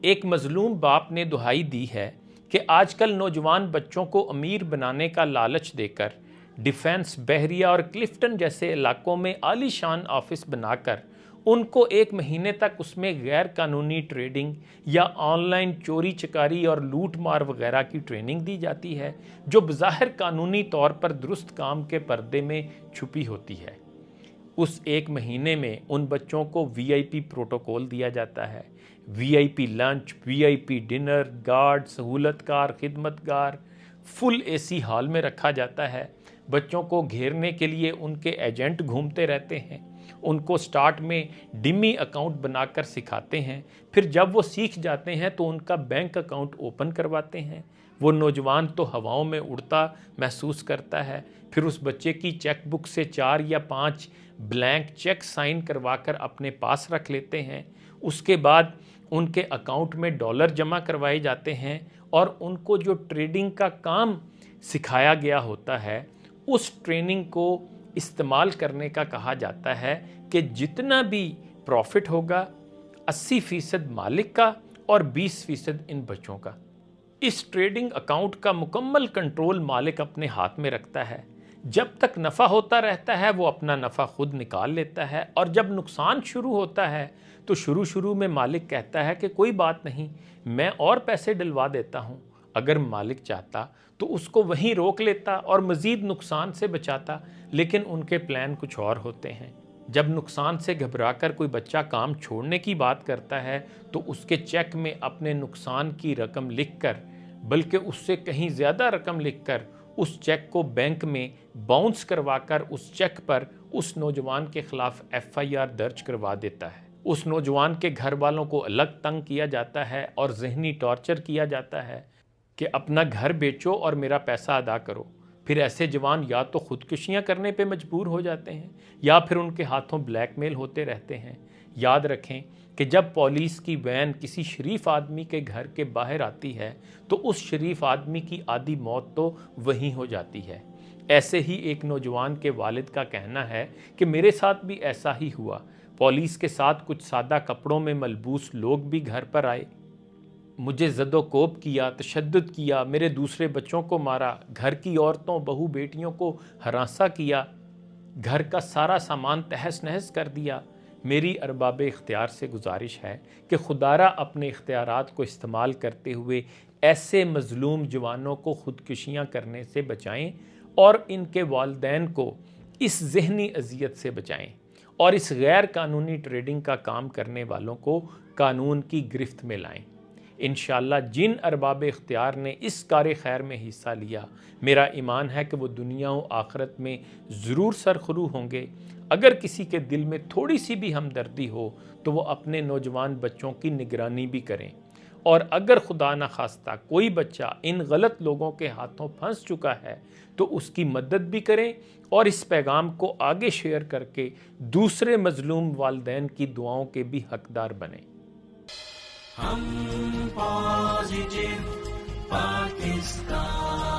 ایک مظلوم باپ نے دہائی دی ہے کہ آج کل نوجوان بچوں کو امیر بنانے کا لالچ دے کر ڈیفنس، بحریہ اور کلفٹن جیسے علاقوں میں عالی شان آفس بنا کر ان کو ایک مہینے تک اس میں غیر قانونی ٹریڈنگ یا آن لائن چوری چکاری اور لوٹ مار وغیرہ کی ٹریننگ دی جاتی ہے، جو بظاہر قانونی طور پر درست کام کے پردے میں چھپی ہوتی ہے۔ اس ایک مہینے میں ان بچوں کو وی آئی پی پروٹوکول دیا جاتا ہے، وی آئی پی لنچ، وی آئی پی ڈنر، گارڈ، سہولت کار، خدمت گار، فل اے سی ہال میں رکھا جاتا ہے۔ بچوں کو گھیرنے کے لیے ان کے ایجنٹ گھومتے رہتے ہیں، ان کو سٹارٹ میں ڈمی اکاؤنٹ بنا کر سکھاتے ہیں، پھر جب وہ سیکھ جاتے ہیں تو ان کا بینک اکاؤنٹ اوپن کرواتے ہیں۔ وہ نوجوان تو ہواؤں میں اڑتا محسوس کرتا ہے، پھر اس بچے کی چیک بک سے 4 یا 5 بلینک چیک سائن کروا کر اپنے پاس رکھ لیتے ہیں۔ اس کے بعد ان کے اکاؤنٹ میں ڈالر جمع کروائے جاتے ہیں اور ان کو جو ٹریڈنگ کا کام سکھایا گیا ہوتا ہے اس ٹریننگ کو استعمال کرنے کا کہا جاتا ہے کہ جتنا بھی پروفٹ ہوگا 80% مالک کا اور 20% ان بچوں کا۔ اس ٹریڈنگ اکاؤنٹ کا مکمل کنٹرول مالک اپنے ہاتھ میں رکھتا ہے۔ جب تک نفع ہوتا رہتا ہے وہ اپنا نفع خود نکال لیتا ہے، اور جب نقصان شروع ہوتا ہے تو شروع میں مالک کہتا ہے کہ کوئی بات نہیں، میں اور پیسے ڈلوا دیتا ہوں۔ اگر مالک چاہتا تو اس کو وہیں روک لیتا اور مزید نقصان سے بچاتا، لیکن ان کے پلان کچھ اور ہوتے ہیں۔ جب نقصان سے گھبرا کر کوئی بچہ کام چھوڑنے کی بات کرتا ہے تو اس کے چیک میں اپنے نقصان کی رقم لکھ کر، بلکہ اس سے کہیں زیادہ رقم لکھ کر، اس چیک کو بینک میں باؤنس کروا کر اس چیک پر اس نوجوان کے خلاف ایف آئی آر درج کروا دیتا ہے۔ اس نوجوان کے گھر والوں کو الگ تنگ کیا جاتا ہے اور ذہنی ٹارچر کیا جاتا ہے کہ اپنا گھر بیچو اور میرا پیسہ ادا کرو۔ پھر ایسے جوان یا تو خودکشیاں کرنے پہ مجبور ہو جاتے ہیں یا پھر ان کے ہاتھوں بلیک میل ہوتے رہتے ہیں۔ یاد رکھیں کہ جب پولیس کی وین کسی شریف آدمی کے گھر کے باہر آتی ہے تو اس شریف آدمی کی آدھی موت تو وہیں ہو جاتی ہے۔ ایسے ہی ایک نوجوان کے والد کا کہنا ہے کہ میرے ساتھ بھی ایسا ہی ہوا۔ پولیس کے ساتھ کچھ سادہ کپڑوں میں ملبوس لوگ بھی گھر پر آئے، مجھے زد و کوب کیا، تشدد کیا، میرے دوسرے بچوں کو مارا، گھر کی عورتوں بہو بیٹیوں کو ہراساں کیا، گھر کا سارا سامان تہس نہس کر دیا۔ میری ارباب اختیار سے گزارش ہے کہ خدارہ اپنے اختیارات کو استعمال کرتے ہوئے ایسے مظلوم جوانوں کو خودکشیاں کرنے سے بچائیں اور ان کے والدین کو اس ذہنی اذیت سے بچائیں، اور اس غیر قانونی ٹریڈنگ کا کام کرنے والوں کو قانون کی گرفت میں لائیں۔ انشاءاللہ جن ارباب اختیار نے اس کار خیر میں حصہ لیا، میرا ایمان ہے کہ وہ دنیا و آخرت میں ضرور سرخرو ہوں گے۔ اگر کسی کے دل میں تھوڑی سی بھی ہمدردی ہو تو وہ اپنے نوجوان بچوں کی نگرانی بھی کریں، اور اگر خدا نخواستہ کوئی بچہ ان غلط لوگوں کے ہاتھوں پھنس چکا ہے تو اس کی مدد بھی کریں، اور اس پیغام کو آگے شیئر کر کے دوسرے مظلوم والدین کی دعاؤں کے بھی حقدار بنیں۔ ہم پازیٹیو پاکستان